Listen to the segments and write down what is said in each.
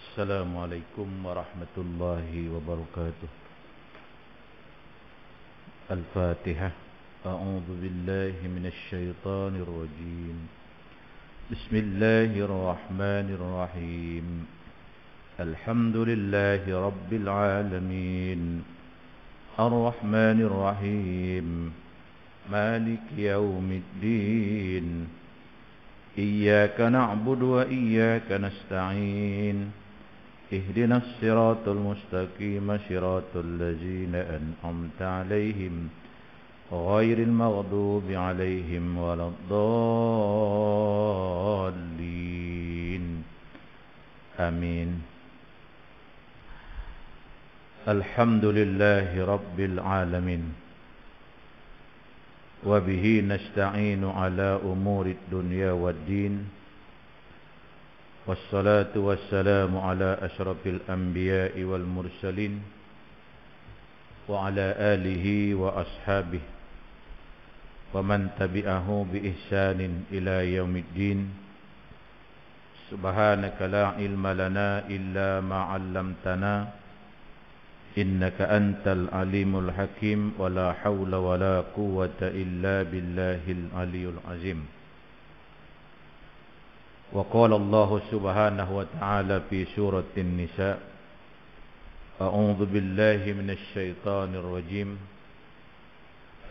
السلام عليكم ورحمة الله وبركاته. الفاتحة. أعوذ بالله من الشيطان الرجيم. بسم الله الرحمن الرحيم. الحمد لله رب العالمين الرحمن الرحيم مالك يوم الدين إياك نعبد وإياك نستعين اهدنا الصراط المستقيم صراط الذين أنعمت عليهم غير المغضوب عليهم ولا الضالين آمين. الحمد لله رب العالمين وبه نستعين على أمور الدنيا والدين والصلاة والسلام على أشرف الأنبياء والمرسلين وعلى آله وأصحابه ومن تبعه بإحسان إلى يوم الدين. سبحانك لا علم لنا إلا ما علمتنا إنك أنت العليم الحكيم ولا حول ولا قوة إلا بالله العلي العظيم. وقال الله سبحانه وتعالى في سورة النساء أعوذ بالله من الشيطان الرجيم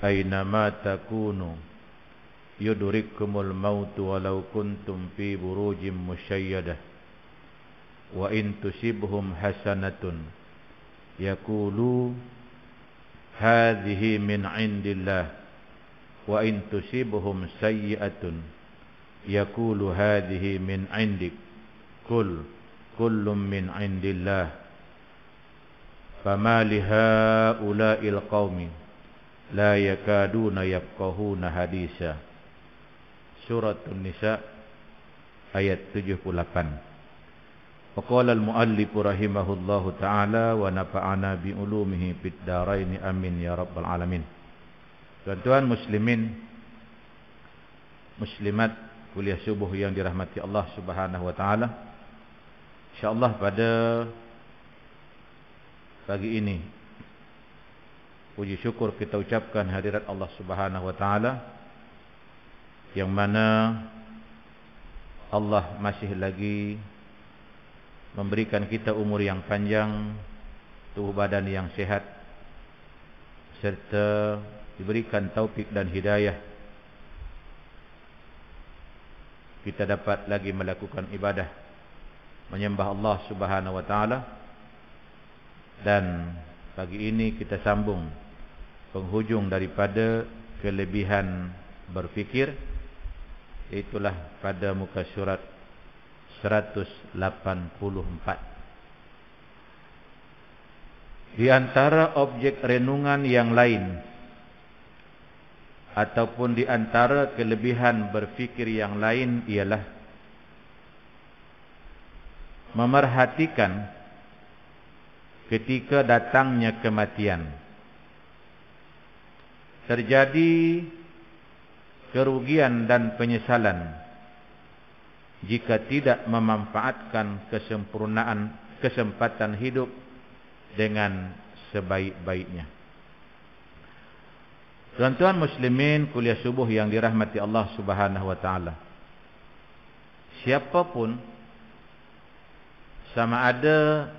أينما تكونوا يدرككم الموت ولو كنتم في بروج مشيدة وإن تصبهم حسنة يقولوا هذه من عند الله وإن تصبهم سيئة يقول هذه من عندك كل من عند الله فما لهؤلاء القوم لا يكادون يفقهون حديثا. Surah An-Nisa ayat 78. Waqala al-muallif rahimahullahu ta'ala wa nafa'ana bi ulumihi fid dharain amin ya rabbal alamin. Tuan-tuan muslimin muslimat kuliah subuh yang dirahmati Allah Subhanahu wa taala. Insyaallah pada pagi ini puji syukur kita ucapkan hadirat Allah Subhanahu wa taala yang mana Allah masih lagi memberikan kita umur yang panjang, tubuh badan yang sehat, serta diberikan taufik dan hidayah kita dapat lagi melakukan ibadah menyembah Allah Subhanahu wa taala. Dan pagi ini kita sambung penghujung daripada kelebihan berfikir, itulah pada muka surat 184. Di antara objek renungan yang lain ataupun di antara kelebihan berfikir yang lain ialah memerhatikan ketika datangnya kematian. Terjadi kerugian dan penyesalan jika tidak memanfaatkan kesempatan hidup dengan sebaik-baiknya. Tuan-tuan muslimin kuliah subuh yang dirahmati Allah Subhanahu wa taala. Siapapun, sama ada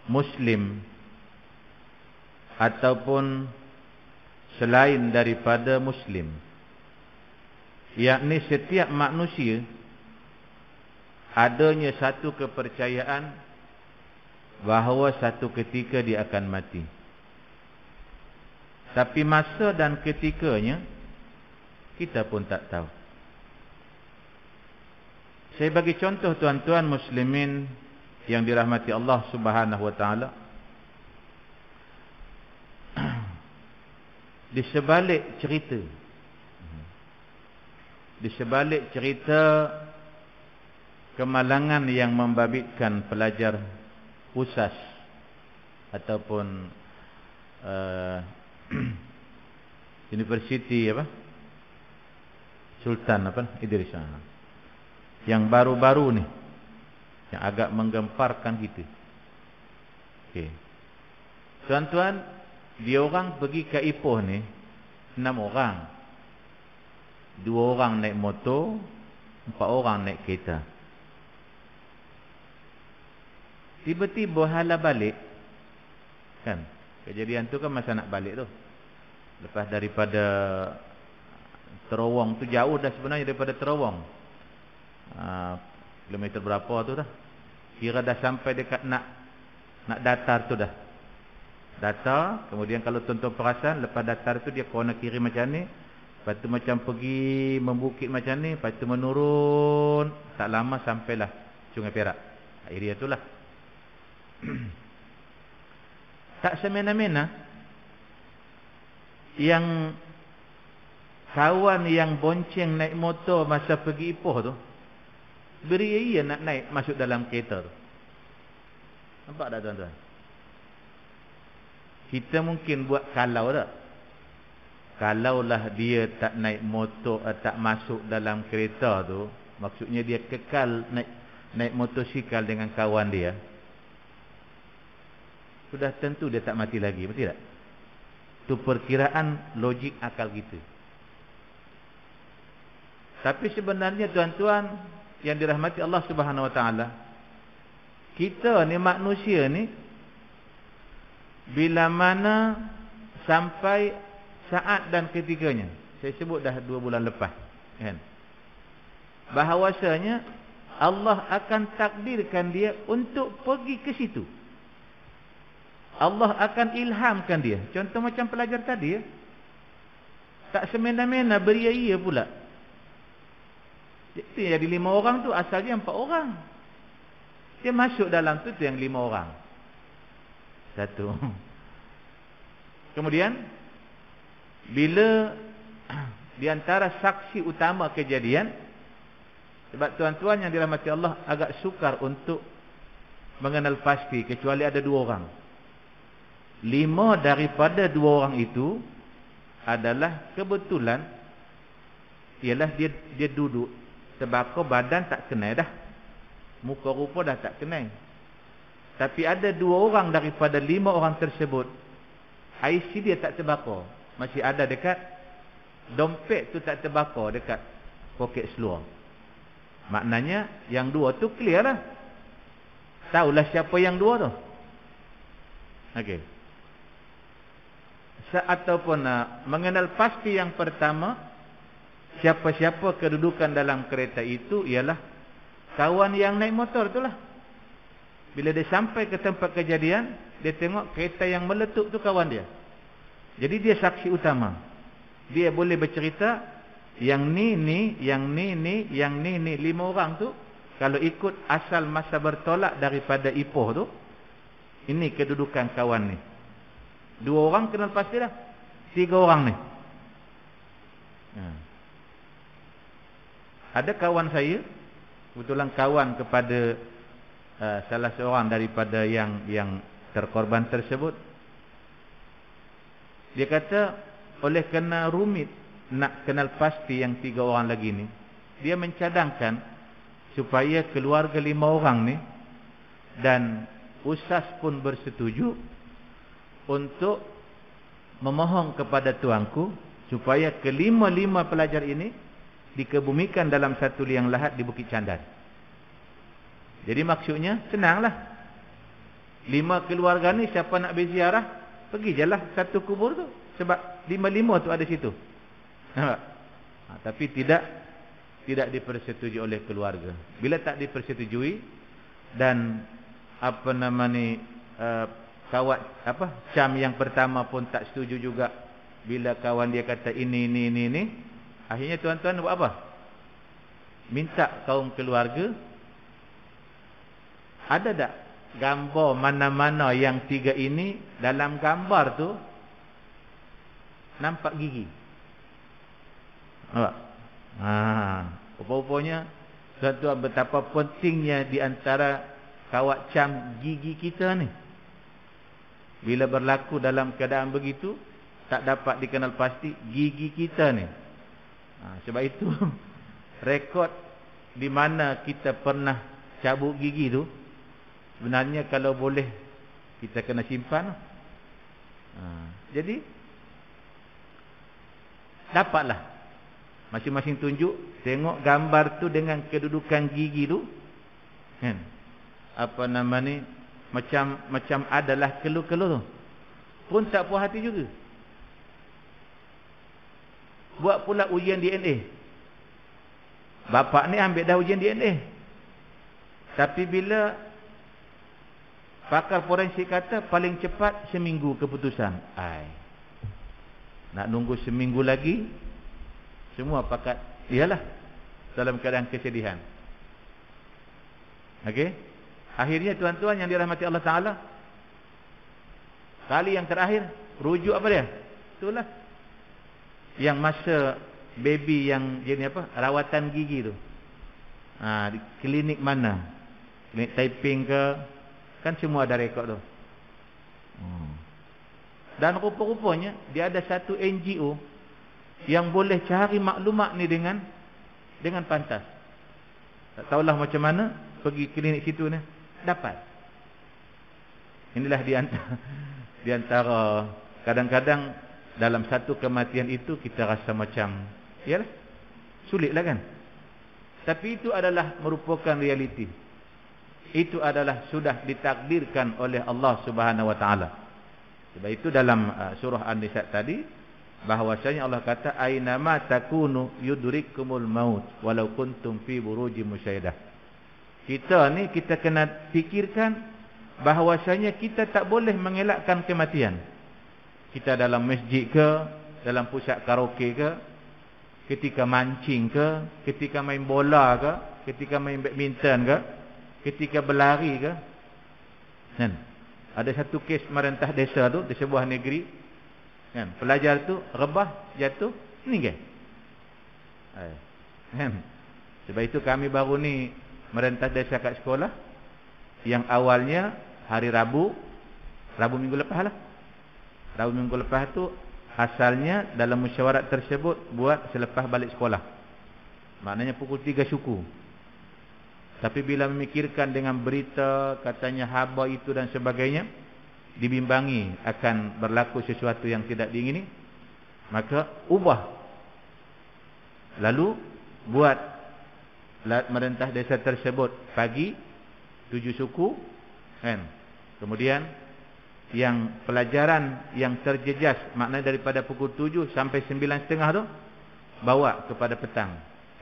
muslim ataupun selain daripada muslim, yakni setiap manusia adanya satu kepercayaan bahawa satu ketika dia akan mati. Tapi masa dan ketikanya kita pun tak tahu. Saya bagi contoh tuan-tuan muslimin yang dirahmati Allah Subhanahu wa taala. Di sebalik cerita kemalangan yang membabitkan pelajar USAS ataupun Universiti Sultan Idris, yang baru-baru ni yang agak menggemparkan kita. Okey. Tuan-tuan, dia orang pergi ke Ipoh ni 6 orang. 2 orang naik motor, 4 orang naik kereta. Tiba-tiba hala balik. Kan? Kejadian tu kan masa nak balik tu. Lepas daripada Terowong tu jauh dah sebenarnya daripada Terowong. Kilometer berapa tu dah. Kira dah sampai dekat nak datar tu dah. Datar, kemudian kalau tuan-tuan perasan lepas datar tu dia corner kiri macam ni. Lepas tu macam pergi membukit macam ni, lepas tu menurun, tak lama sampailah Sungai Perak. Area tu lah. Tak semena-mena yang kawan yang bonceng naik motor masa pergi Ipoh tu beria-ia nak naik masuk dalam kereta tu. Nampak tak tuan-tuan? Kita mungkin buat kalau tak? Kalaulah dia tak naik motor, tak masuk dalam kereta tu, maksudnya dia kekal naik motosikal dengan kawan dia, sudah tentu dia tak mati lagi, betul tak? Itu perkiraan logik akal kita. Tapi sebenarnya tuan-tuan yang dirahmati Allah Subhanahu Wa Taala, kita ni manusia ni bila mana sampai saat dan ketikanya, saya sebut dah 2 bulan lepas, kan, bahawasanya Allah akan takdirkan dia untuk pergi ke situ. Allah akan ilhamkan dia. Contoh macam pelajar tadi ya. Tak semena-mena beria-ia pula. Jadi 5 orang tu asalnya 4 orang. Dia masuk dalam tu yang 5 orang. Satu. Kemudian bila di antara saksi utama kejadian, sebab tuan-tuan yang dirahmati Allah agak sukar untuk mengenal pasti kecuali ada 2 orang. 5 daripada 2 orang itu adalah kebetulan ialah dia duduk tebako badan tak kenal dah, muka rupa dah tak kenal. Tapi ada 2 orang daripada 5 orang tersebut IC dia tak terbakar, masih ada dekat dompet tu, tak terbakar dekat poket seluar. Maknanya yang 2 tu clear lah, tahulah siapa yang 2 tu. Okey. Ataupun mengenal pasti yang pertama siapa-siapa kedudukan dalam kereta itu ialah kawan yang naik motor itulah. Bila dia sampai ke tempat kejadian, dia tengok kereta yang meletup tu kawan dia. Jadi dia saksi utama. Dia boleh bercerita yang ni, yang ni, yang ni, 5 orang tu kalau ikut asal masa bertolak daripada Ipoh tu, ini kedudukan kawan ni. 2 orang kenal pasti dah. 3 orang ni. Ada kawan saya, kebetulan kawan kepada salah seorang daripada yang terkorban tersebut. Dia kata oleh kena rumit nak kenal pasti yang 3 orang lagi ni, dia mencadangkan supaya keluarga 5 orang ni dan usas pun bersetuju untuk memohon kepada tuanku supaya kelima-lima pelajar ini dikebumikan dalam satu liang lahat di Bukit Candan. Jadi maksudnya senanglah. 5 keluarga ni siapa nak berziarah, pergi je lah satu kubur tu. Sebab 5-5 tu ada situ. Tapi tidak dipersetujui oleh keluarga. Bila tak dipersetujui dan cam yang pertama pun tak setuju juga. Bila kawan dia kata ini, akhirnya tuan-tuan buat apa? Minta kaum keluarga, ada tak gambar mana-mana yang 3 ini dalam gambar tu nampak gigi? Nampak? Rupa-rupanya tuan-tuan betapa pentingnya di antara kawat cam gigi kita ni. Bila berlaku dalam keadaan begitu, tak dapat dikenal pasti gigi kita ni. Sebab itu rekod di mana kita pernah cabut gigi tu sebenarnya kalau boleh kita kena simpan. Jadi dapatlah masing-masing tunjuk, tengok gambar tu dengan kedudukan gigi tu kan, apa nama ni, macam adalah keluh-keluh tu pun tak puas hati juga. Buat pula ujian DNA. Bapak ni ambil dah ujian DNA, tapi bila pakar forensik kata paling cepat seminggu keputusan, nak nunggu seminggu lagi, semua pakat iyalah dalam keadaan kesedihan. Okey, akhirnya tuan-tuan yang dirahmati Allah Taala, kali yang terakhir rujuk apa dia? Itulah yang masa baby yang jenis apa, rawatan gigi tu, di klinik mana, klinik Taiping ke, kan semua ada rekod tu. Dan rupa-rupanya dia ada satu NGO yang boleh cari maklumat ni dengan pantas. Tak tahulah macam mana pergi klinik situ ni dapat. Inilah di antara kadang-kadang dalam satu kematian itu kita rasa macam yalah, sulitlah kan. Tapi itu adalah merupakan realiti. Itu adalah sudah ditakdirkan oleh Allah Subhanahu wa taala. Sebab itu dalam surah An-Nisa tadi bahwasanya Allah kata ainama takunu yudrikumul maut walau kuntum fi burujim musyaidah. Kita ni kita kena fikirkan bahwasanya kita tak boleh mengelakkan kematian. Kita dalam masjid ke, dalam pusat karaoke ke, ketika mancing ke, ketika main bola ke, ketika main badminton ke, ketika berlari ke. Kan? Ada satu kes merentah desa tu di sebuah negeri. Kan? Pelajar tu rebah, jatuh, meninggal. Kan? Sebab itu kami baru ni merentah desa kat sekolah. Yang awalnya hari Rabu minggu lepas lah. Rabu minggu lepas tu asalnya dalam mesyuarat tersebut buat selepas balik sekolah. Maknanya pukul 3 suku. Tapi bila memikirkan dengan berita katanya haba itu dan sebagainya, dibimbangi akan berlaku sesuatu yang tidak diingini, maka ubah. Lalu buat merentah desa tersebut pagi 7 suku kan. Kemudian yang pelajaran yang terjejas, maknanya daripada pukul 7 sampai 9.30 tu bawa kepada petang,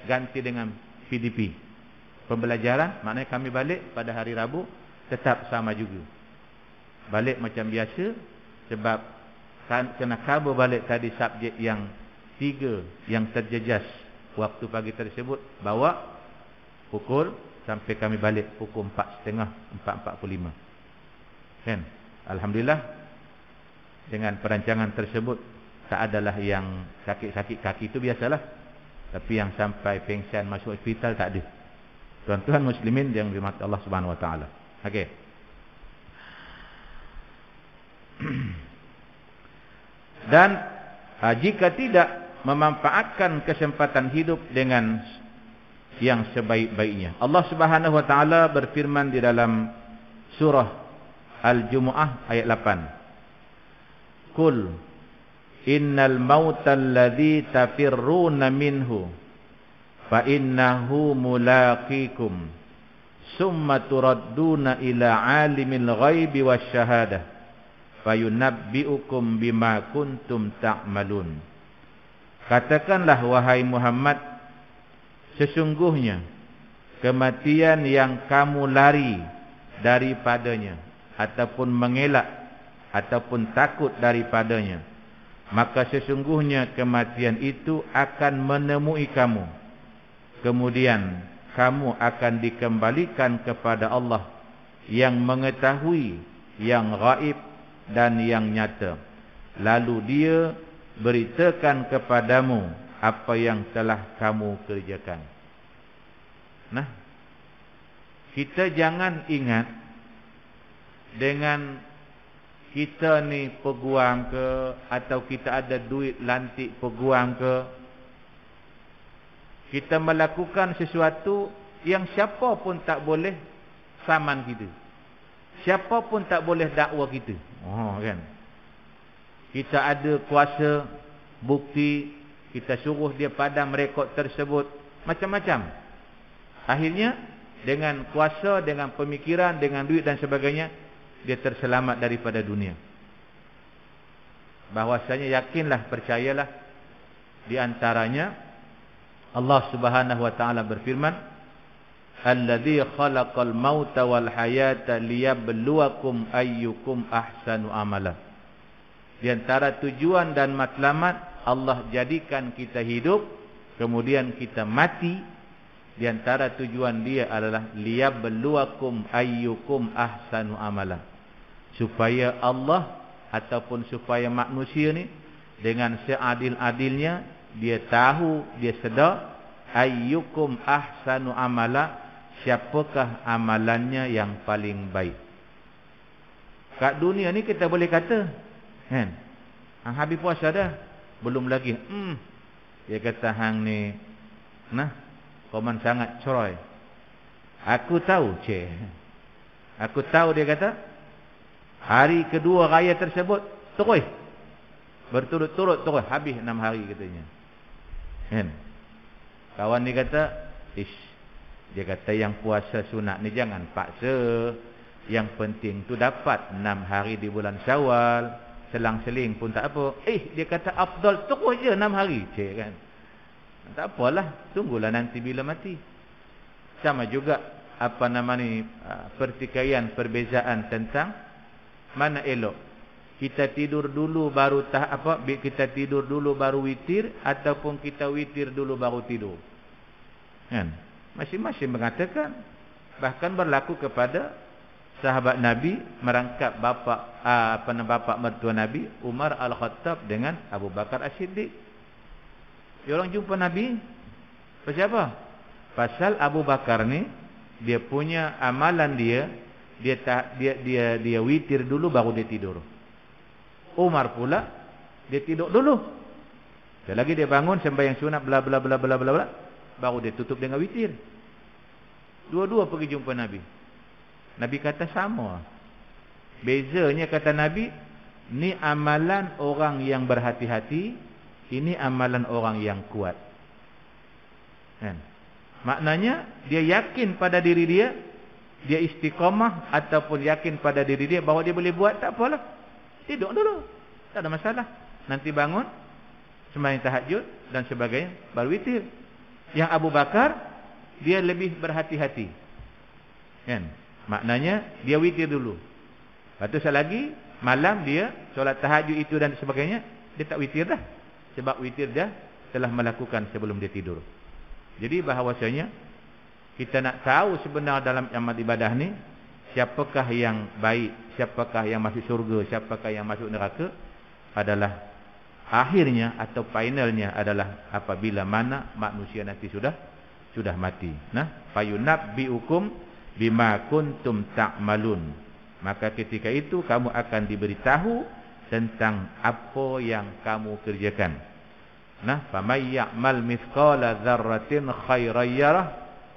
ganti dengan PDP. Pembelajaran maknanya kami balik pada hari Rabu tetap sama juga, balik macam biasa. Sebab kena cover balik tadi subjek yang 3 yang terjejas waktu pagi tersebut, bawa pukul sampai kami balik pukul 4.30, 4.45 kan. Alhamdulillah dengan perancangan tersebut tak adalah yang sakit-sakit kaki, itu biasalah. Tapi yang sampai pengsan masuk hospital tak ada. Tuan-tuan muslimin yang dirahmati Allah Subhanahu wa taala. Okey. Dan jika tidak memanfaatkan kesempatan hidup dengan yang sebaik-baiknya, Allah Subhanahu wa taala berfirman di dalam surah Al-Jumu'ah ayat 8. Qul innal mautal ladzi tafirruna minhu fa innahu mulaqikum summa turadduna ila alimil ghaibi wasyahadah fayunabbiukum bima kuntum ta'malun. Katakanlah wahai Muhammad, sesungguhnya kematian yang kamu lari daripadanya ataupun mengelak ataupun takut daripadanya, maka sesungguhnya kematian itu akan menemui kamu. Kemudian kamu akan dikembalikan kepada Allah yang mengetahui yang gaib dan yang nyata. Lalu dia beritakan kepadamu apa yang telah kamu kerjakan. Nah, kita jangan ingat dengan kita ni peguam ke, atau kita ada duit lantik peguam ke, kita melakukan sesuatu yang siapa pun tak boleh saman kita. Siapa pun tak boleh dakwa kita. Kan. Kita ada kuasa, bukti, kita suruh dia padam rekod tersebut, macam-macam. Akhirnya dengan kuasa, dengan pemikiran, dengan duit dan sebagainya, dia terselamat daripada dunia. Bahwasanya yakinlah, percayalah, di antaranya Allah Subhanahu wa taala berfirman, alladzi khalaqal mauta wal hayata liyabluwakum ayyukum ahsanu amala. Di antara tujuan dan matlamat Allah jadikan kita hidup, kemudian kita mati. Di antara tujuan dia adalah liyabluwakum ayyukum ahsanu amala. Supaya Allah ataupun supaya manusia ni dengan seadil-adilnya dia tahu, dia sedar ayyukum ahsanu amala, siapakah amalannya yang paling baik. Kat dunia ni kita boleh kata, kan, hang habis puasa dah, belum lagi. Dia kata hang ni, nah, koman sangat ceroy. Aku tahu, aku tahu, dia kata, hari kedua raya tersebut terus berturut-turut terus habis 6 hari katanya. Kan? Kawan ni kata, dia kata yang puasa sunat ni jangan paksa. Yang penting tu dapat 6 hari di bulan Syawal, selang-seling pun tak apa. Dia kata afdal terus je 6 hari. Kan? Tak apalah, tunggulah nanti bila mati. Sama juga apa nama ni, pertikaian, perbezaan tentang mana elok. Kita tidur dulu baru kita tidur dulu baru witir, ataupun kita witir dulu baru tidur. Kan? Masing-masing mengatakan. Bahkan berlaku kepada sahabat Nabi merangkap bapa mertua Nabi Umar Al-Khattab dengan Abu Bakar As-Siddiq. Dia orang jumpa Nabi. Pasal apa? Pasal Abu Bakar ni dia punya amalan dia witir dulu baru dia tidur. Umar pula dia tidur dulu. Selagi dia bangun sembahyang sunat bla bla bla bla bla, baru dia tutup dengan witir. Dua-dua pergi jumpa Nabi. Nabi kata sama. Bezanya kata Nabi, ni amalan orang yang berhati-hati, ini amalan orang yang kuat. Kan? Maknanya dia yakin pada diri dia, dia istiqamah ataupun yakin pada diri dia bahawa dia boleh buat, tak apalah. Tidur dulu, tak ada masalah. Nanti bangun sembahyang tahajud dan sebagainya baru witir. Yang Abu Bakar dia lebih berhati-hati. Kan? Maknanya dia witir dulu. Lepas tu selagi malam dia solat tahajud itu dan sebagainya, dia tak witir dah. Sebab witir dia telah melakukan sebelum dia tidur. Jadi bahawasanya kita nak tahu sebenar dalam amal ibadah ni, siapakah yang baik, siapakah yang masuk syurga, siapakah yang masuk neraka, adalah akhirnya atau finalnya adalah apabila mana manusia nanti sudah mati. Nah, fayunabbiukum bima kuntum ta'malun. Maka ketika itu kamu akan diberitahu tentang apa yang kamu kerjakan. Nah, famay ya'mal mithqala dzarratin khairan yarah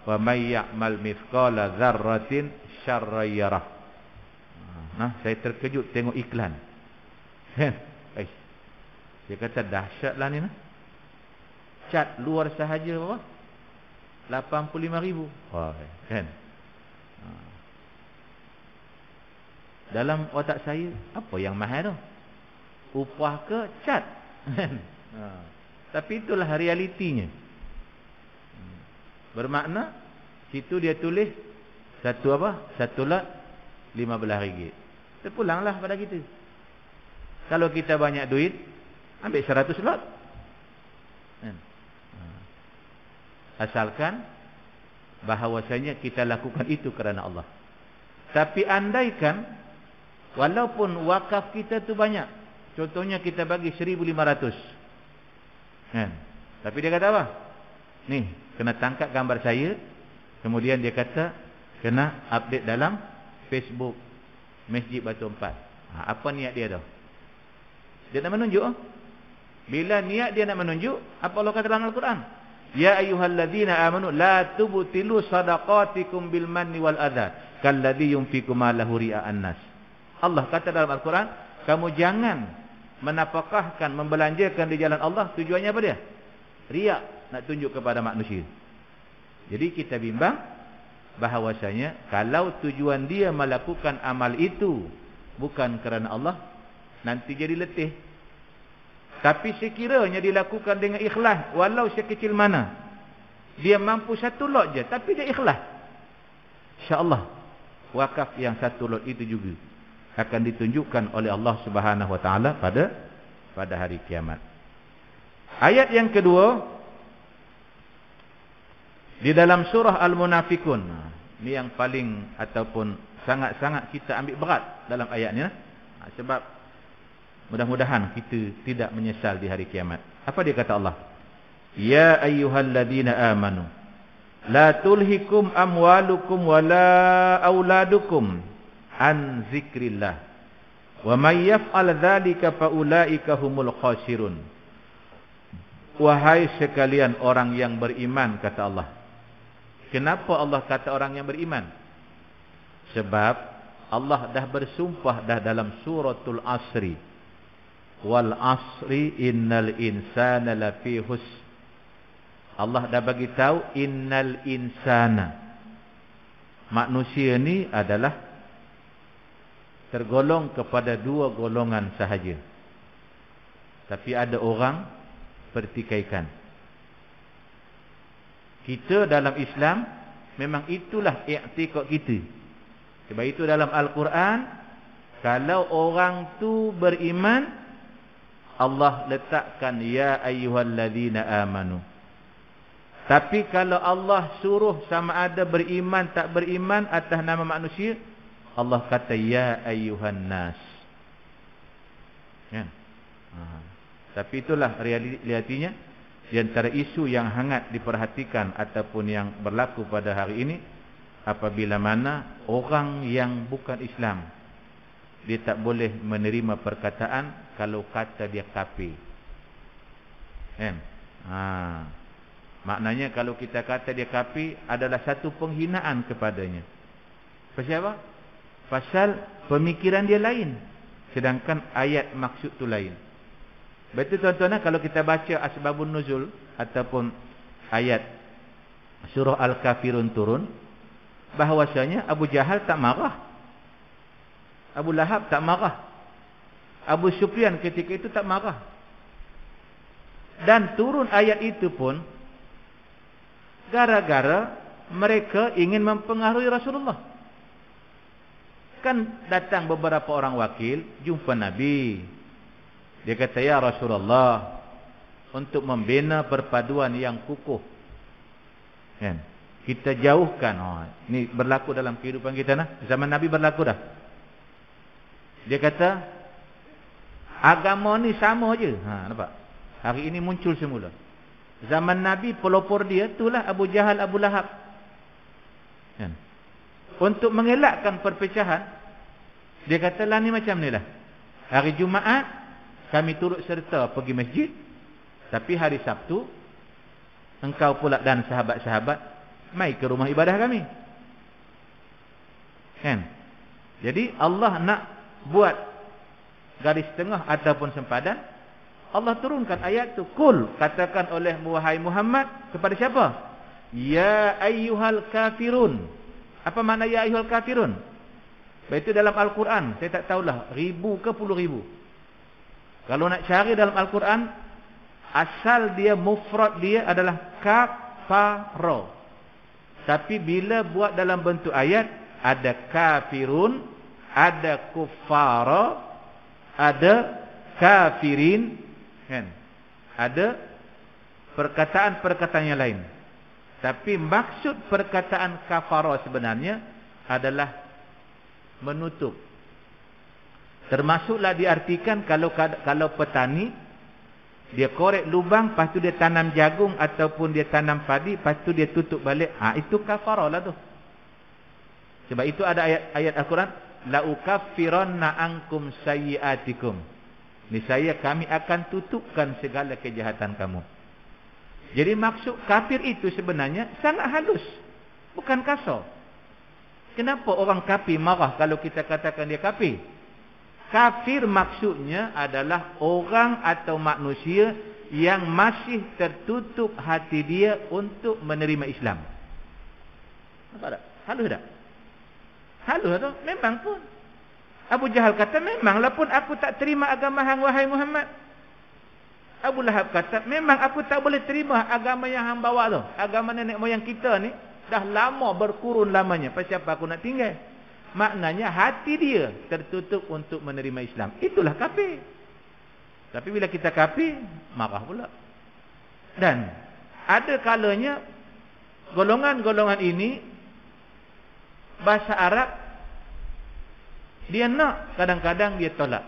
wa may ya'mal mithqala dzarratin syarran yarah. Nah, saya terkejut tengok iklan. Dia kata dahsyatlah ni. Cat luar sahaja berapa? 85,000. Kan? Dalam otak saya, apa yang mahal tu? Upah ke cat? Tapi itulah realitinya. Bermakna situ dia tulis satu lot RM15. Terpulanglah pada kita. Kalau kita banyak duit, ambil 100 lot. Asalkan bahawasanya kita lakukan itu kerana Allah. Tapi andaikan walaupun wakaf kita tu banyak, contohnya kita bagi 1,500, kan? Tapi dia kata apa? Ni, kena tangkap gambar saya. Kemudian dia kata kena update dalam Facebook Masjid Batu Empat. Apa niat dia tu? Dia nak menunjuk. Bila niat dia nak menunjuk, apa Allah kata dalam Al-Quran? Ya ayyuhalladzina amanu la tubtilu shadaqatikum bil manni wal adha kalladzi yunfiqu malahu ria'an nas. Allah kata dalam Al-Quran, kamu jangan menapakahkan, membelanjakan di jalan Allah. Tujuannya apa dia? Riya, nak tunjuk kepada manusia. Jadi kita bimbang bahawasanya kalau tujuan dia melakukan amal itu bukan kerana Allah, nanti jadi letih. Tapi sekiranya dilakukan dengan ikhlas, walau sekecil mana, dia mampu satu lot je, tapi dia ikhlas, insya-Allah wakaf yang satu lot itu juga akan ditunjukkan oleh Allah Subhanahu wa taala pada hari kiamat. Ayat yang kedua di dalam surah Al-Munafikun. Ini yang paling ataupun sangat-sangat kita ambil berat dalam ayatnya. Sebab mudah-mudahan kita tidak menyesal di hari kiamat. Apa dia kata Allah? Ya ayyuhalladzina amanu la tulhikum amwalukum wala auladukum an zikrillah wa may yaf'al dzalika faulaika humul khasirun. Wahai sekalian orang yang beriman, kata Allah. Kenapa Allah kata orang yang beriman? Sebab Allah dah bersumpah dah dalam suratul Asri. Wal asri innal insana lafi hus. Allah dah bagi tahu innal insana. Manusia ni adalah tergolong kepada dua golongan sahaja. Tapi ada orang pertikaikan. Kita dalam Islam memang itulah i'tiqad kita. Sebab itu dalam Al-Quran, kalau orang tu beriman, Allah letakkan ya ayyuhalladzina amanu. Tapi kalau Allah suruh sama ada beriman tak beriman atas nama manusia, Allah kata ya ayyuhan nas. Ya. Tapi itulah realitinya di antara isu yang hangat diperhatikan ataupun yang berlaku pada hari ini, apabila mana orang yang bukan Islam dia tak boleh menerima perkataan kalau kata dia kafir. Maknanya kalau kita kata dia kafir adalah satu penghinaan kepadanya. Pasal apa? Pasal pemikiran dia lain, sedangkan ayat maksud tu lain. Betul tuan-tuan, kalau kita baca asbabun nuzul ataupun ayat surah Al-Kafirun turun, bahawasanya Abu Jahal tak marah, Abu Lahab tak marah, Abu Sufyan ketika itu tak marah. Dan turun ayat itu pun gara-gara mereka ingin mempengaruhi Rasulullah. Kan datang beberapa orang wakil jumpa Nabi. Dia kata, ya Rasulullah, untuk membina perpaduan yang kukuh, kan, kita jauhkan. Ini berlaku dalam kehidupan kita nah. Zaman Nabi berlaku dah. Dia kata agama ni sama je. Nampak? Hari ini muncul semula. Zaman Nabi pelopor dia itulah Abu Jahal, Abu Lahab. Kan? Untuk mengelakkan perpecahan, dia kata lah ni macam ni lah. Hari Jumaat kami turut serta pergi masjid, tapi hari Sabtu engkau pula dan sahabat-sahabat mai ke rumah ibadah kami. Kan? Jadi Allah nak buat garis tengah ataupun sempadan. Allah turunkan ayat tu, kul, katakan oleh wahai Muhammad kepada siapa? Ya ayyuhal kafirun. Apa makna ya ayyuhal kafirun? Itu dalam Al-Quran, saya tak tahulah ribu ke puluh ribu. Kalau nak cari dalam Al-Quran, asal dia mufrad dia adalah kafaro. Tapi bila buat dalam bentuk ayat, ada kafirun, ada kuffara, ada kafirin, kan? Ada perkataan-perkataan yang lain. Tapi maksud perkataan kafara sebenarnya adalah menutup. Termasuklah diartikan kalau petani dia korek lubang, lepas tu dia tanam jagung ataupun dia tanam padi, lepas tu dia tutup balik, itu kafara lah tu. Sebab itu ada ayat Al-Quran, la ukaffiranna ankum sayyiatikum. Niscaya kami akan tutupkan segala kejahatan kamu. Jadi maksud kafir itu sebenarnya sangat halus, bukan kasar. Kenapa orang kafir marah kalau kita katakan dia kafir? Kafir maksudnya adalah orang atau manusia yang masih tertutup hati dia untuk menerima Islam. Nampak tak? Halus tak? Halus tak? Memang pun. Abu Jahal kata, memanglah pun aku tak terima agama hang wahai Muhammad. Abu Lahab kata, memang aku tak boleh terima agama yang hang bawa tu. Agama nenek moyang kita ni dah lama berkurun lamanya. Pasal apa aku nak tinggal? Maknanya hati dia tertutup untuk menerima Islam. Itulah kafir. Tapi bila kita kafir, marah pula. Dan ada kalanya golongan-golongan ini bahasa Arab dia nak, kadang-kadang dia tolak.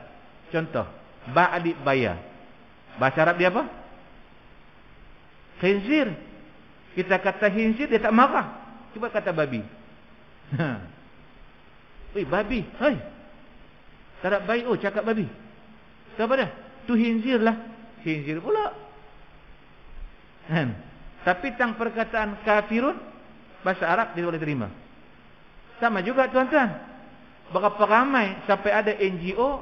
Contoh, ba'alib bayar. Bahasa Arab dia apa? Khinzir. Kita kata khinzir, dia tak marah. Cuba kata babi. Oi, babi. Hai. Tak baik. Oh, cakap babi. Apa dah? Tu khinzir lah. Khinzir pula. Tapi tang perkataan kafirun, bahasa Arab dia boleh terima. Sama juga tuan-tuan. Berapa ramai sampai ada NGO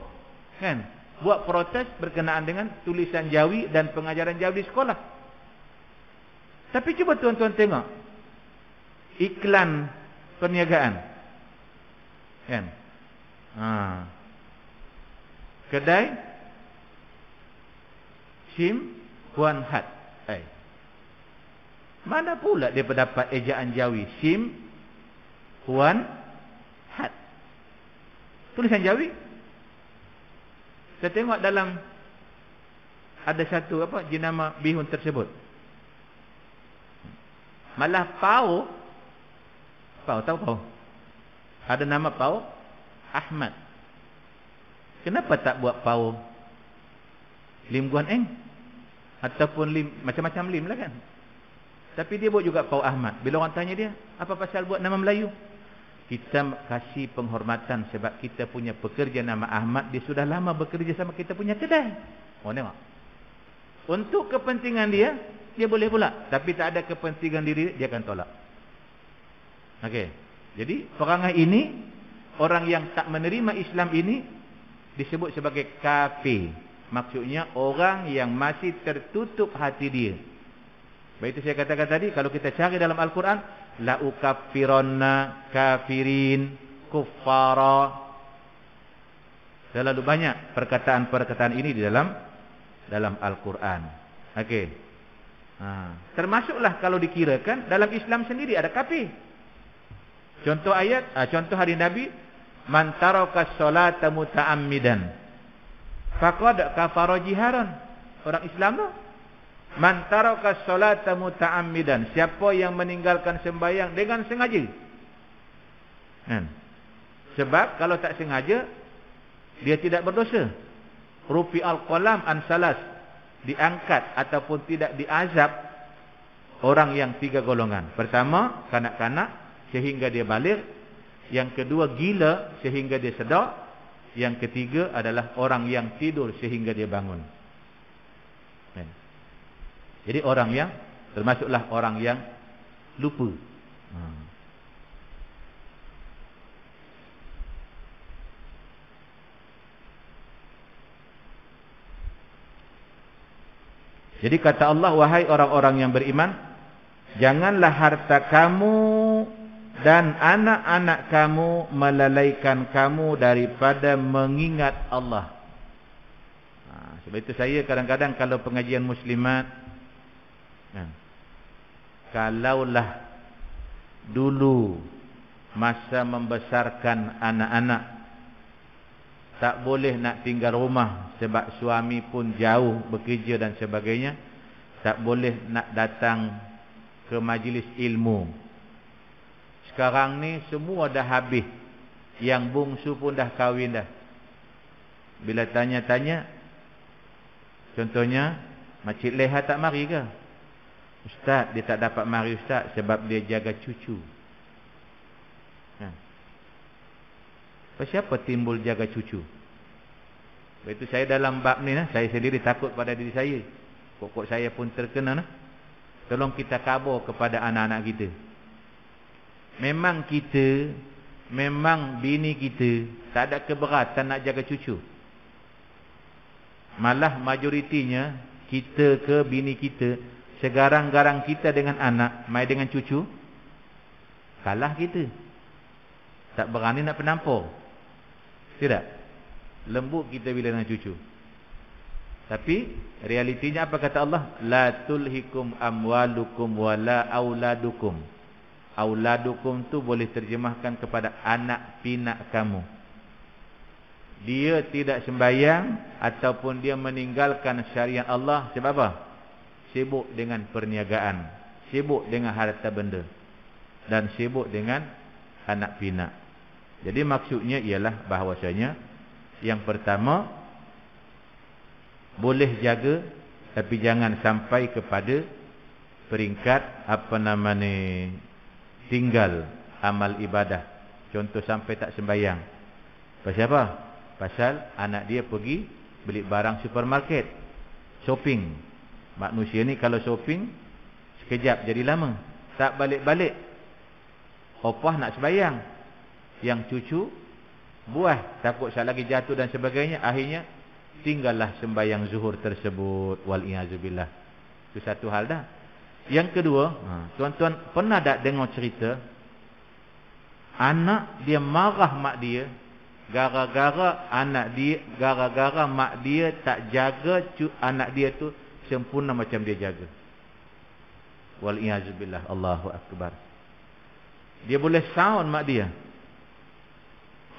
kan buat protes berkenaan dengan tulisan Jawi dan pengajaran Jawi di sekolah. Tapi cuba tuan-tuan tengok iklan perniagaan. Kan? Kedai SIM Puan Hat. Mana pula dia berdapat ejaan Jawi SIM Puan Hat. Tulisan Jawi. Saya tengok dalam ada satu jenama bihun tersebut. Malah Pau tahu Pau? Ada nama Pau Ahmad. Kenapa tak buat Pau Lim Guan Eng ataupun Lim macam-macam Lim lah kan? Tapi dia buat juga Pau Ahmad. Bila orang tanya dia, apa pasal buat nama Melayu? Kita kasih penghormatan sebab kita punya pekerja nama Ahmad, dia sudah lama bekerja sama kita punya kedai. Oh, tengok. Untuk kepentingan dia, dia boleh pula. Tapi tak ada kepentingan diri, dia akan tolak. Okey. Jadi, perangai ini, orang yang tak menerima Islam ini, disebut sebagai kafir. Maksudnya, orang yang masih tertutup hati dia. Baik itu saya katakan tadi, kalau kita cari dalam Al-Quran, la ukaffiranna kafirin kuffara. Terlalu banyak perkataan-perkataan ini di dalam Al-Quran. Okey. Termasuklah kalau dikirakan dalam Islam sendiri ada kafir. Contoh ayat, contoh hadis Nabi, man taraka sholata muta'ammidan faqad kafara jiharan. Orang Islam tu man taraka sholata muta'ammidan, siapa yang meninggalkan sembahyang dengan sengaja. Sebab kalau tak sengaja dia tidak berdosa. Rufi al-qalam an salas, diangkat ataupun tidak diazab orang yang 3 golongan. Pertama, kanak-kanak sehingga dia balik. Yang kedua, gila sehingga dia sedar. Yang ketiga adalah orang yang tidur sehingga dia bangun. Jadi orang yang termasuklah orang yang lupa. Jadi kata Allah, wahai orang-orang yang beriman, janganlah harta kamu dan anak-anak kamu melalaikan kamu daripada mengingat Allah. Sebab itu saya kadang-kadang kalau pengajian muslimat, kalaulah dulu masa membesarkan anak-anak tak boleh nak tinggal rumah sebab suami pun jauh bekerja dan sebagainya, tak boleh nak datang ke majlis ilmu. Sekarang ni semua dah habis, yang bungsu pun dah kahwin dah. Bila tanya-tanya, contohnya Makcik Leha tak mari ke? Ustaz, dia tak dapat mari Ustaz sebab dia jaga cucu. Siapa timbul jaga cucu? Itu saya dalam bab ni, saya sendiri takut pada diri saya. Pokok saya pun terkena. Tolong kita khabar kepada anak-anak kita. Memang bini kita tak ada keberatan nak jaga cucu. Malah majoritinya kita ke bini kita, segarang-garang kita dengan anak, mai dengan cucu, kalah kita. Tak berani nak penampur. Tidak. Lembut kita bila dengan cucu. Tapi realitinya apa kata Allah? La tulhikum amwalukum wala auladukum. Auladukum tu boleh terjemahkan kepada anak pinak kamu. Dia tidak sembahyang ataupun dia meninggalkan syariat Allah sebab apa? Sibuk dengan perniagaan, sibuk dengan harta benda, dan sibuk dengan anak pinak. Jadi maksudnya ialah bahawasanya yang pertama, boleh jaga tapi jangan sampai kepada peringkat tinggal amal ibadah. Contoh sampai tak sembahyang. Pasal apa? Pasal anak dia pergi beli barang supermarket, shopping. Manusia ni kalau shopping sekejap jadi lama, tak balik-balik. Opah nak sembahyang, yang cucu buah, takut sekali lagi jatuh dan sebagainya. Akhirnya tinggallah sembahyang zuhur tersebut. Wal-i'azubillah. Itu satu hal dah. Yang kedua, tuan-tuan pernah tak dengar cerita anak dia marah mak dia gara-gara mak dia tak jaga anak dia tu sempurna macam dia jaga. Wal-i'azubillah. Allahu akbar. Dia boleh sound mak dia.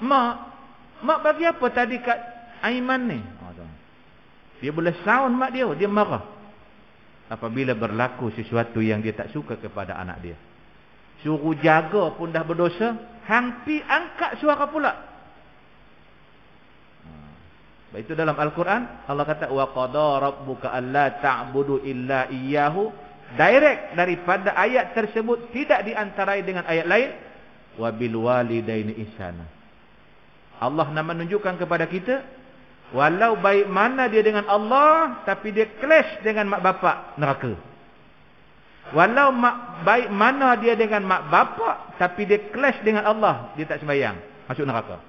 Mak bagi apa tadi kat Aiman ni? Dia boleh sound mak dia, dia marah apabila berlaku sesuatu yang dia tak suka kepada anak dia. Suruh jaga pun dah berdosa, hampir angkat suara pula. Itu dalam Al-Quran Allah kata wa qada rabbuka alla ta'budu illa iyyahu. Direct daripada ayat tersebut, tidak diantarai dengan ayat lain. Wa bil walidaini ihsana. Allah nak menunjukkan kepada kita, walau baik mana dia dengan Allah, tapi dia clash dengan mak bapak, neraka. Walau baik mana dia dengan mak bapak, tapi dia clash dengan Allah, dia tak sembahyang, masuk neraka.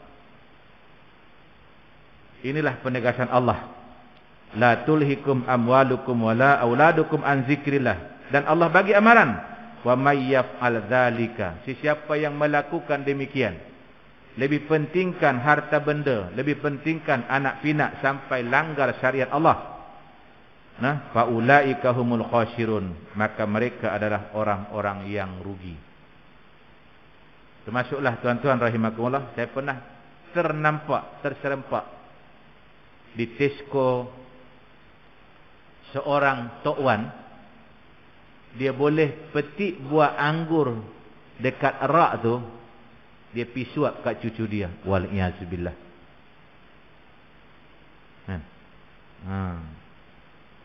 Inilah penegasan Allah. La tulhikum amwalukum wala auladukum an zikrillah. Dan Allah bagi amaran, wa may yaf'al dzalika, sesiapa yang melakukan demikian, lebih pentingkan harta benda, lebih pentingkan anak pinak sampai langgar syariat Allah, fa ulaika humul khasirun, maka mereka adalah orang-orang yang rugi. Termasuklah tuan-tuan rahimakumullah, saya pernah terserempak di Tesco seorang Tok Wan. Dia boleh petik buah anggur dekat rak tu, dia pi suap kat cucu dia. Wal-i'azubillah.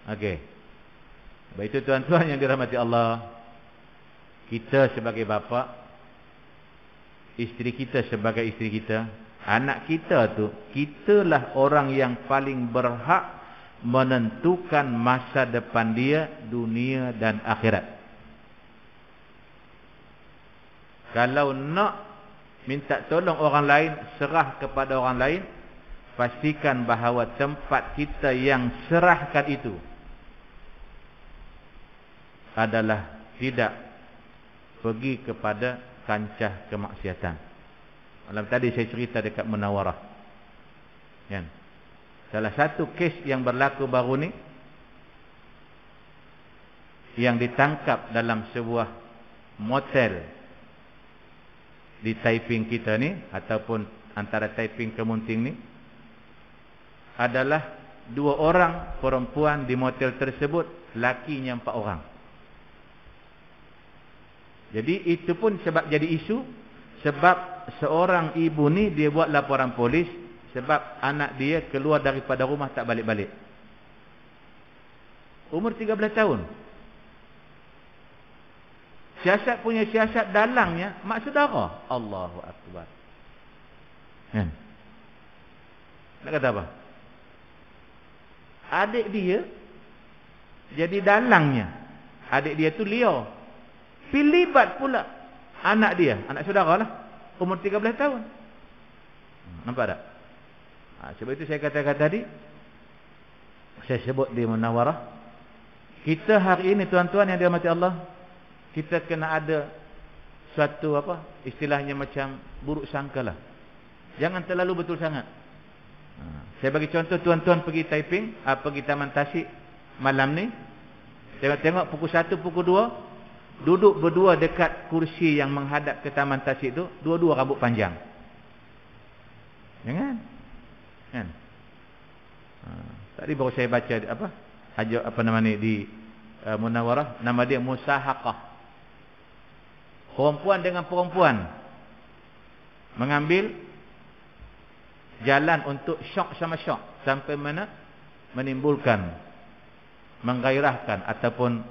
Okey. Baik, itu tuan-tuan yang dirahmati Allah. Kita sebagai bapa, isteri kita sebagai isteri kita, anak kita tu, kitalah orang yang paling berhak menentukan masa depan dia, dunia dan akhirat. Kalau nak minta tolong orang lain, serah kepada orang lain, pastikan bahawa tempat kita yang serahkan itu adalah tidak pergi kepada kancah kemaksiatan. Malam tadi saya cerita dekat Munawarah, kan? Salah satu kes yang berlaku baru ni, yang ditangkap dalam sebuah motel di Taiping kita ni, ataupun antara Taiping ke Munting ni, adalah 2 orang perempuan di motel tersebut, lakinya 4 orang. Jadi itu pun sebab jadi isu, sebab seorang ibu ni dia buat laporan polis sebab anak dia keluar daripada rumah tak balik-balik. Umur 13 tahun. Siasat punya siasat dalangnya mak saudara. Allahu akbar. Nak kata apa? Adik dia jadi dalangnya. Adik dia tu liar. Pilibat pula anak dia, anak saudara lah, umur 13 tahun. Nampak tak? Sebab itu saya katakan tadi, saya sebut di Munawarah, kita hari ini tuan-tuan yang dirahmati Allah, kita kena ada suatu istilahnya macam buruk sangka lah. Jangan terlalu betul sangat. Saya bagi contoh, tuan-tuan pergi Taiping, pergi Taman Tasik malam ni, tengok pukul 1, pukul 2, duduk berdua dekat kursi yang menghadap ke Taman Tasik tu, dua-dua rambut panjang. Jangan. Kan? Tadi baru saya baca di Munawarah, nama dia musahaqah. Perempuan dengan perempuan mengambil jalan untuk syok sama syok, sampai mana menimbulkan, menggairahkan ataupun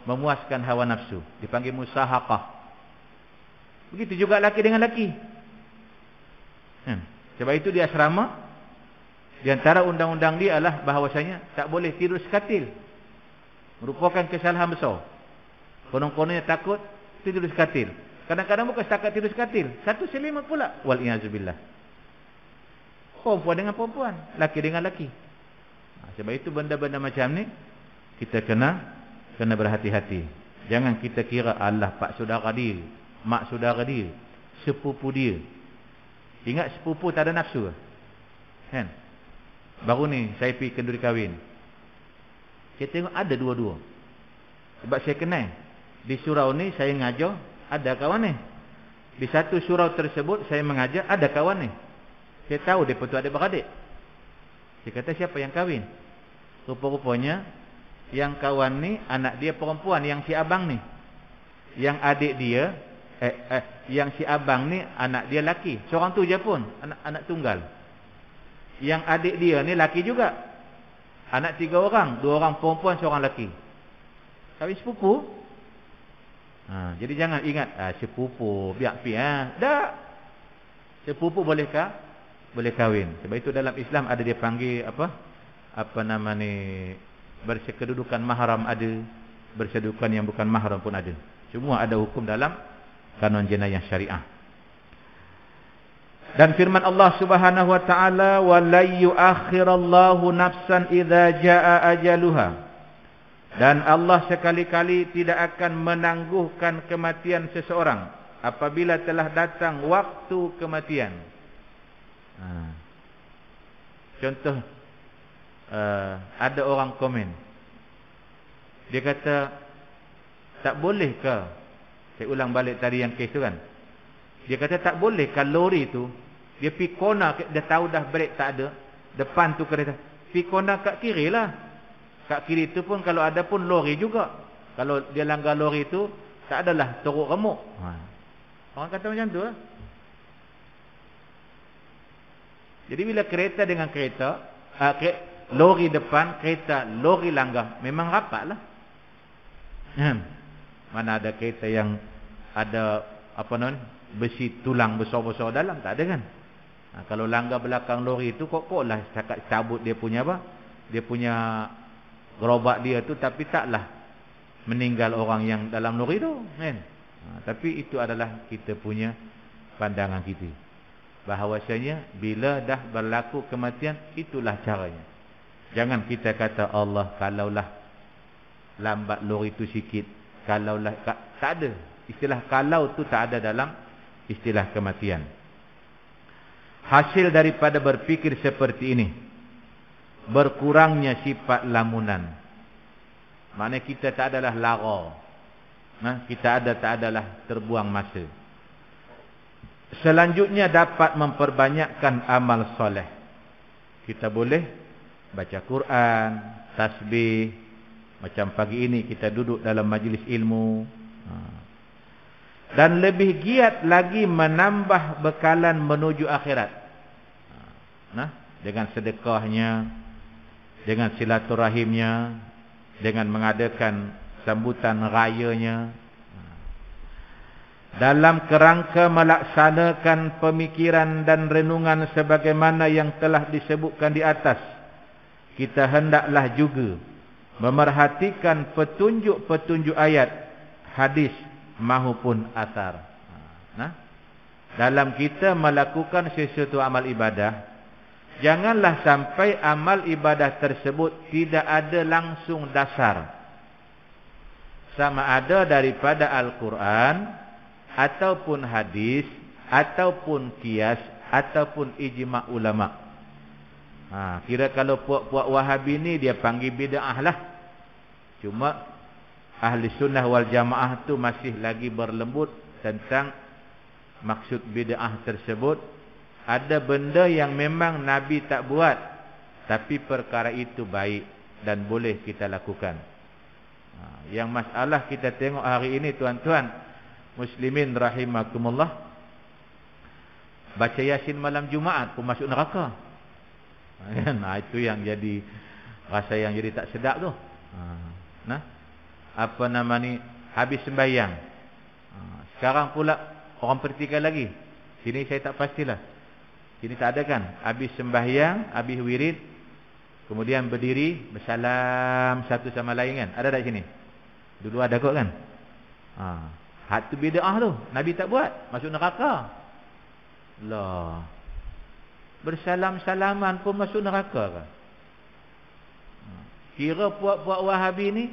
memuaskan hawa nafsu, dipanggil musahaqah. Begitu juga laki dengan laki. Sebab itu di asrama, di antara undang-undang dia adalah bahawasanya tak boleh tidur sekatil. Merupakan kesalahan besar. Konon-kononnya takut tidur sekatil. Kadang-kadang bukan setakat tidur sekatil, satu selimut pula. Wal-i'azubillah. Perempuan dengan perempuan, laki dengan laki. Sebab itu benda-benda macam ni kita kena berhati-hati. Jangan kita kira Allah pak saudara dia, mak saudara dia, sepupu dia. Ingat sepupu tak ada nafsu kan? Baru ni saya pergi kenduri kahwin, saya tengok ada dua-dua. Sebab saya kenal di surau ni, saya ngajar, ada kawan ni. Di satu surau tersebut saya mengajar, ada kawan ni. Saya tahu dia betul adik beradik. Saya kata, siapa yang kahwin? Rupa-rupanya yang kawan ni anak dia perempuan, yang si abang ni. Yang adik dia yang si abang ni anak dia laki. Seorang tu je pun, anak tunggal. Yang adik dia ni laki juga. Anak 3 orang, 2 orang perempuan, 1 orang laki. Kahwin sepupu. Jadi jangan ingat sepupu biak pi tak. Sepupu bolehkah? Boleh kahwin. Sebab itu dalam Islam ada dia panggil apa nama ni, bersekedudukan mahram ada, bersekedudukan yang bukan mahram pun ada. Semua ada hukum dalam kanon jenayah syariah. Dan firman Allah Subhanahu wa taala, wa la yu'akhirallahu nafsan idza jaa ajaluha. Dan Allah sekali-kali tidak akan menangguhkan kematian seseorang apabila telah datang waktu kematian. Contoh, ada orang komen, dia kata, tak boleh ke, saya ulang balik tadi yang kes tu kan, dia kata tak boleh ke lori tu, dia pergi corner, dia tahu dah brake tak ada, depan tu kereta, pergi corner kat kiri lah. Kat kiri tu pun kalau ada pun lori juga. Kalau dia langgar lori tu, tak adalah teruk remuk. Orang kata macam tu lah. Jadi bila kereta dengan kereta, lori depan, kereta, lori langgar, memang rapat lah. Mana ada kereta yang ada besi tulang besar-besar dalam, tak ada kan. Kalau langgar belakang lori tu, kok lah cakap cabut dia punya dia punya gerobak dia tu, tapi taklah meninggal orang yang dalam lori tu kan. Tapi itu adalah kita punya pandangan kita, bahawasanya bila dah berlaku kematian, itulah caranya. Jangan kita kata, Allah kalaulah lambat lori tu sikit, kalaulah tak ada. Istilah kalau tu tak ada dalam istilah kematian. Hasil daripada berfikir seperti ini, berkurangnya sifat lamunan. Maknanya kita tak adalah lara. Kita tak adalah terbuang masa. Selanjutnya dapat memperbanyakkan amal soleh. Kita boleh baca Quran, tasbih. Macam pagi ini kita duduk dalam majlis ilmu. Dan lebih giat lagi menambah bekalan menuju akhirat. Dengan sedekahnya, dengan silaturahimnya, dengan mengadakan sambutan rayanya, dalam kerangka melaksanakan pemikiran dan renungan sebagaimana yang telah disebutkan di atas, kita hendaklah juga memerhatikan petunjuk-petunjuk ayat, hadis maupun asar. Nah, dalam kita melakukan sesuatu amal ibadah, janganlah sampai amal ibadah tersebut tidak ada langsung dasar, sama ada daripada Al-Quran ataupun hadis ataupun qiyas ataupun ijma' ulama'. Kira kalau puak-puak Wahabi ni dia panggil bid'ah lah. Cuma ahli sunnah wal jamaah tu masih lagi berlembut tentang maksud bid'ah tersebut. Ada benda yang memang Nabi tak buat, tapi perkara itu baik dan boleh kita lakukan. Yang masalah kita tengok hari ini, tuan-tuan muslimin rahimakumullah, baca Yasin malam Jumaat pun masuk neraka. Itu yang jadi rasa yang jadi tak sedap tu. Apa nama ni, habis sembahyang. Sekarang pula orang perhatikan lagi. Sini saya tak pastilah. Sini tak ada kan? Habis sembahyang, habis wirid, kemudian berdiri bersalam satu sama lain kan? Ada tak sini? Dulu ada kot kan? Hak tu bid'ah tu. Nabi tak buat, masuk neraka. Lah. Bersalam-salaman pun masuk neraka kan? Kira puak-puak Wahabi ni,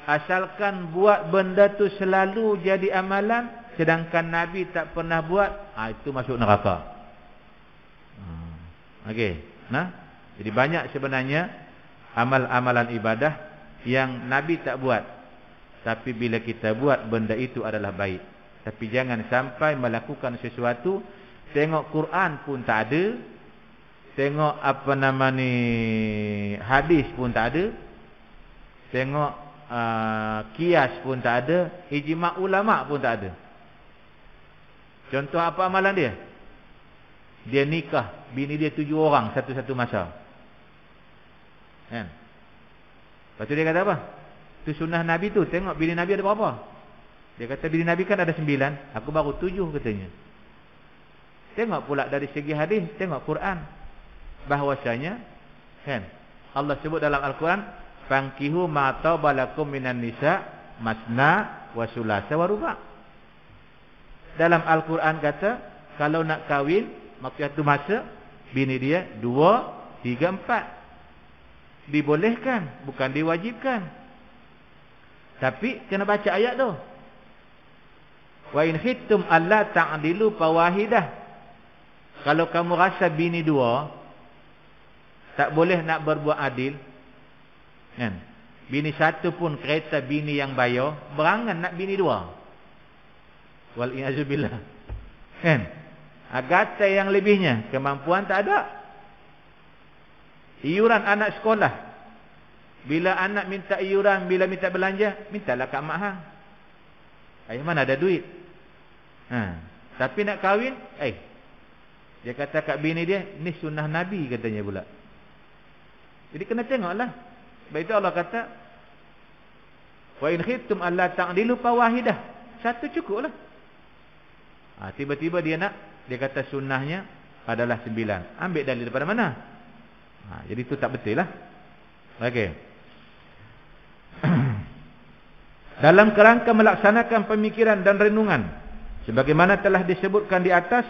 asalkan buat benda tu selalu jadi amalan, sedangkan Nabi tak pernah buat, itu masuk neraka. Okey. Jadi banyak sebenarnya amal-amalan ibadah yang Nabi tak buat, tapi bila kita buat, benda itu adalah baik. Tapi jangan sampai melakukan sesuatu, tengok Quran pun tak ada, tengok apa nama ni, hadis pun tak ada, tengok qiyas pun tak ada, ijma' ulama' pun tak ada. Contoh apa amalan dia? Dia nikah, bini dia 7 orang satu-satu masa. Kan? Lepas tu dia kata apa? Tu sunnah Nabi tu, tengok bini Nabi ada berapa? Dia kata bini Nabi kan ada 9, aku baru 7 katanya. Tengok pula dari segi hadis, tengok Quran. Bahwasanya kan, Allah sebut dalam Al-Quran, fankihu ma tabalakum minan nisa masna wa sulasa wa ruba'. Dalam Al-Quran kata, kalau nak kahwin, maka satu masa bini dia 2, 3, 4. Dibolehkan, bukan diwajibkan. Tapi kena baca ayat tu. Wa in khiftum alla ta'dilu fawahidah. Kalau kamu rasa bini 2 tak boleh nak berbuat adil, kan? Bini 1 pun kereta bini yang bayar, berangan nak bini 2. Wal iazubillah. Kan? Agata yang lebihnya, kemampuan tak ada. Iuran anak sekolah, bila anak minta iuran, bila minta belanja, mintalah kat mak hang. Ayah mana ada duit. Tapi nak kahwin, dia kata kat bini dia, ni sunnah Nabi katanya pula. Jadi kena tengoklah. Sebab itu Allah kata, wa in khiftum alla ta'dilu fawahidah. Satu cukuplah. Tiba-tiba dia kata sunnahnya adalah 9. Ambil dalil daripada mana? Jadi itu tak betul lah. Okey. Dalam kerangka melaksanakan pemikiran dan renungan, sebagaimana telah disebutkan di atas,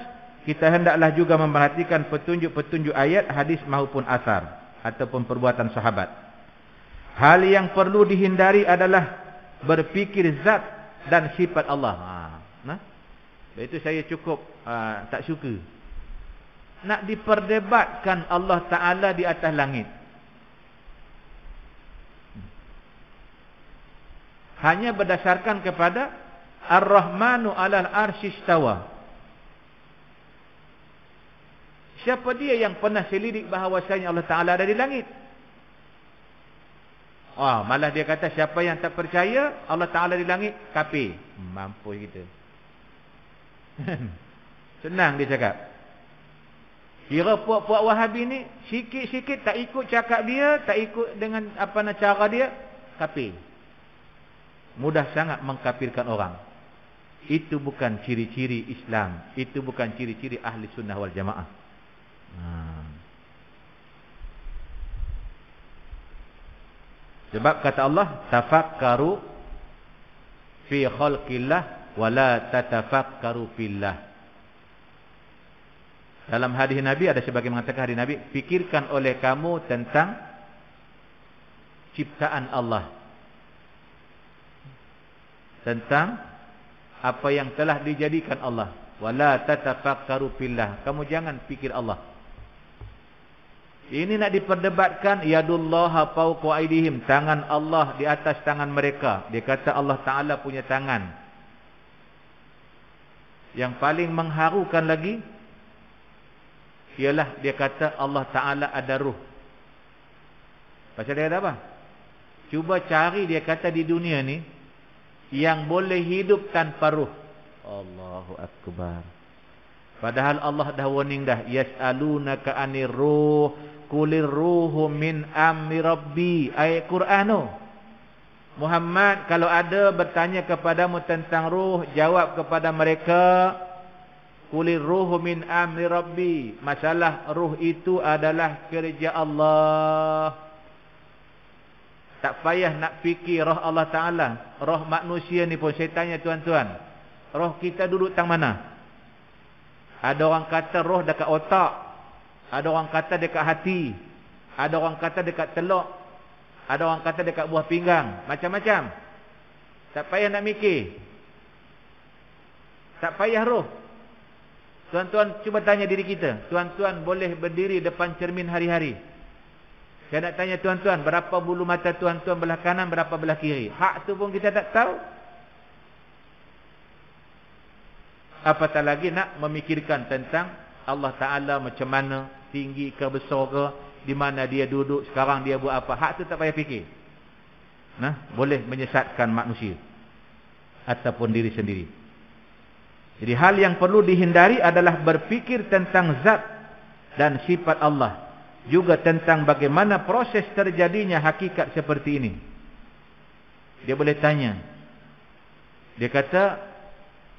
kita hendaklah juga memperhatikan petunjuk-petunjuk ayat, hadis maupun asar ataupun perbuatan sahabat. Hal yang perlu dihindari adalah berfikir zat dan sifat Allah. Itu saya cukup tak suka. Nak diperdebatkan Allah Ta'ala di atas langit. Hanya berdasarkan kepada Ar-Rahmanu 'alal arsy istawa. Siapa dia yang pernah selidik bahawasanya Allah Ta'ala ada di langit? Malah dia kata siapa yang tak percaya Allah Ta'ala di langit, kafir. Mampu kita. Senang dia cakap. Kira puak-puak Wahabi ni sikit-sikit tak ikut cakap dia, tak ikut dengan apa nak cara dia, kafir. Mudah sangat mengkafirkan orang. Itu bukan ciri-ciri Islam. Itu bukan ciri-ciri ahli sunnah wal jamaah. Sebab kata Allah, tafakkaru fi khalqillah wa la tatafakkaru fillah. Dalam hadis Nabi ada sebagian mengatakan hadis Nabi, fikirkan oleh kamu tentang ciptaan Allah, tentang apa yang telah dijadikan Allah. Wala tatafakkaru fillah, kamu jangan fikir Allah. Ini nak diperdebatkan, yadullaha fawqa aydihim, tangan Allah di atas tangan mereka. Dia kata Allah Ta'ala punya tangan. Yang paling mengharukan lagi ialah dia kata Allah Ta'ala ada ruh. Pasal dia kata apa? Cuba cari, dia kata, di dunia ni yang boleh hidup tanpa ruh. Allahu Akbar. Padahal Allah dah warning dah, yas'alunaka 'anir ruh qulir ruhu min amri rabbi. Ayat Quran tu. Muhammad, kalau ada bertanya kepadamu tentang ruh, jawab kepada mereka, qulir ruhu min amri rabbi. Masalah ruh itu adalah kerja Allah. Tak payah nak fikir roh Allah Ta'ala. Roh manusia ni pun saya tanya tuan-tuan, roh kita duduk tang mana? Ada orang kata roh dekat otak, ada orang kata dekat hati, ada orang kata dekat teluk, ada orang kata dekat buah pinggang. Macam-macam. Tak payah nak mikir. Tak payah roh. Tuan-tuan cuba tanya diri kita. Tuan-tuan boleh berdiri depan cermin hari-hari. Saya nak tanya tuan-tuan, berapa bulu mata tuan-tuan belah kanan, berapa belah kiri? Hak tu pun kita tak tahu. Apatah lagi nak memikirkan tentang Allah Ta'ala macam mana, tinggi ke besar ke, di mana dia duduk, sekarang dia buat apa. Hak tu tak payah fikir. Nah, boleh menyesatkan manusia ataupun diri sendiri. Jadi hal yang perlu dihindari adalah berfikir tentang zat dan sifat Allah, juga tentang bagaimana proses terjadinya hakikat seperti ini. Dia boleh tanya, dia kata,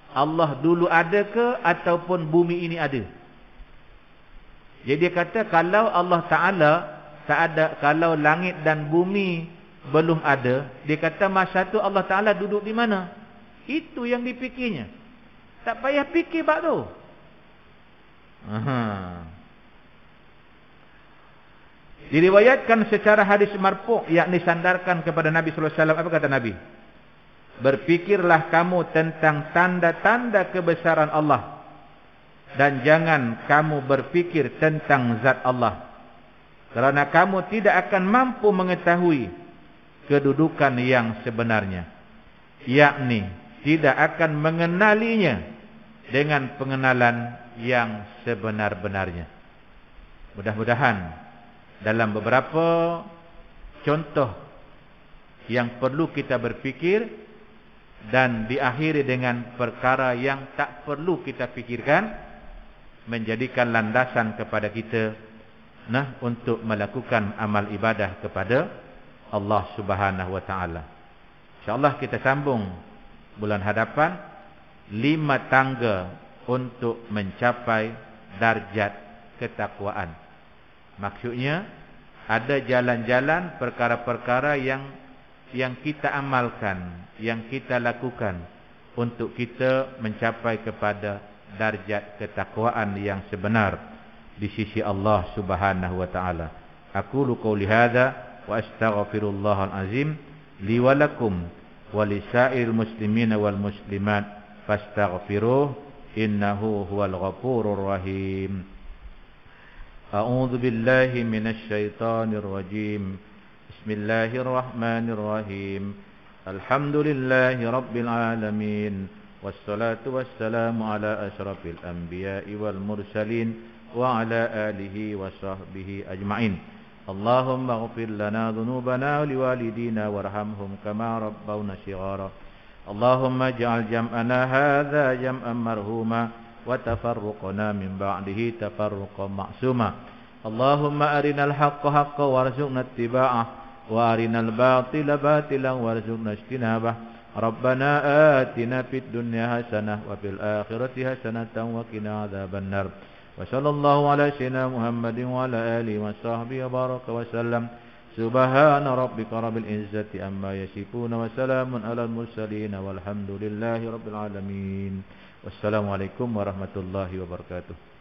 Allah dulu ada ke ataupun bumi ini ada? Jadi dia kata, kalau Allah Ta'ala tak ada, kalau langit dan bumi belum ada, dia kata masa tu Allah Ta'ala duduk di mana? Itu yang dipikirnya. Tak payah fikir bab tu. Diriwayatkan secara hadis marfu', yakni sandarkan kepada Nabi sallallahu alaihi wasallam. Apa kata Nabi? Berfikirlah kamu tentang tanda-tanda kebesaran Allah, dan jangan kamu berfikir tentang zat Allah, kerana kamu tidak akan mampu mengetahui kedudukan yang sebenarnya, yakni tidak akan mengenalinya dengan pengenalan yang sebenar-benarnya. Mudah-mudahan dalam beberapa contoh yang perlu kita berfikir dan diakhiri dengan perkara yang tak perlu kita fikirkan, menjadikan landasan kepada kita untuk melakukan amal ibadah kepada Allah Subhanahu wa taala. Insya-Allah kita sambung bulan hadapan 5 tangga untuk mencapai darjat ketakwaan. Maksudnya ada jalan-jalan, perkara-perkara yang kita amalkan, yang kita lakukan untuk kita mencapai kepada darjat ketakwaan yang sebenar di sisi Allah Subhanahu wa taala. Aqulu qouli hadza wa astaghfirullahal azim li wa lakum wa lisairil muslimina wal muslimat fastaghfiruh innahu huwal ghafurur rahim. A'udzu billahi minasy syaithanir rajim. Bismillahirrahmanirrahim. Alhamdulillahi rabbil alamin. Wassalatu wassalamu ala asyrafil anbiya'i wal mursalin wa ala alihi wa sahbihi ajma'in. Allahumma ighfir lana dhunubana wa liwalidina warhamhum kama rabbawna shighara. Allahumma ij'al jam'ana hadza jam'an marhuma wa tafarruqana min ba'dihi tafarruqan ma'suma. Allahumma arinal haqqa haqqan warzuqna ittiba'ah wa arinal batila batilan warzuqna ijtinabah. Rabbana atina fid dunya hasanah wa fil akhirati hasanatan wa qina adzabannar. Wa sallallahu ala sayyidina Muhammadin wa ala alihi wa sahbihi wa baraka wa sallam. Subhana rabbika rabbil izzati amma yasifun wa salamun alal mursalin walhamdulillahi rabbil alamin. Wassalamualaikum warahmatullahi wabarakatuh.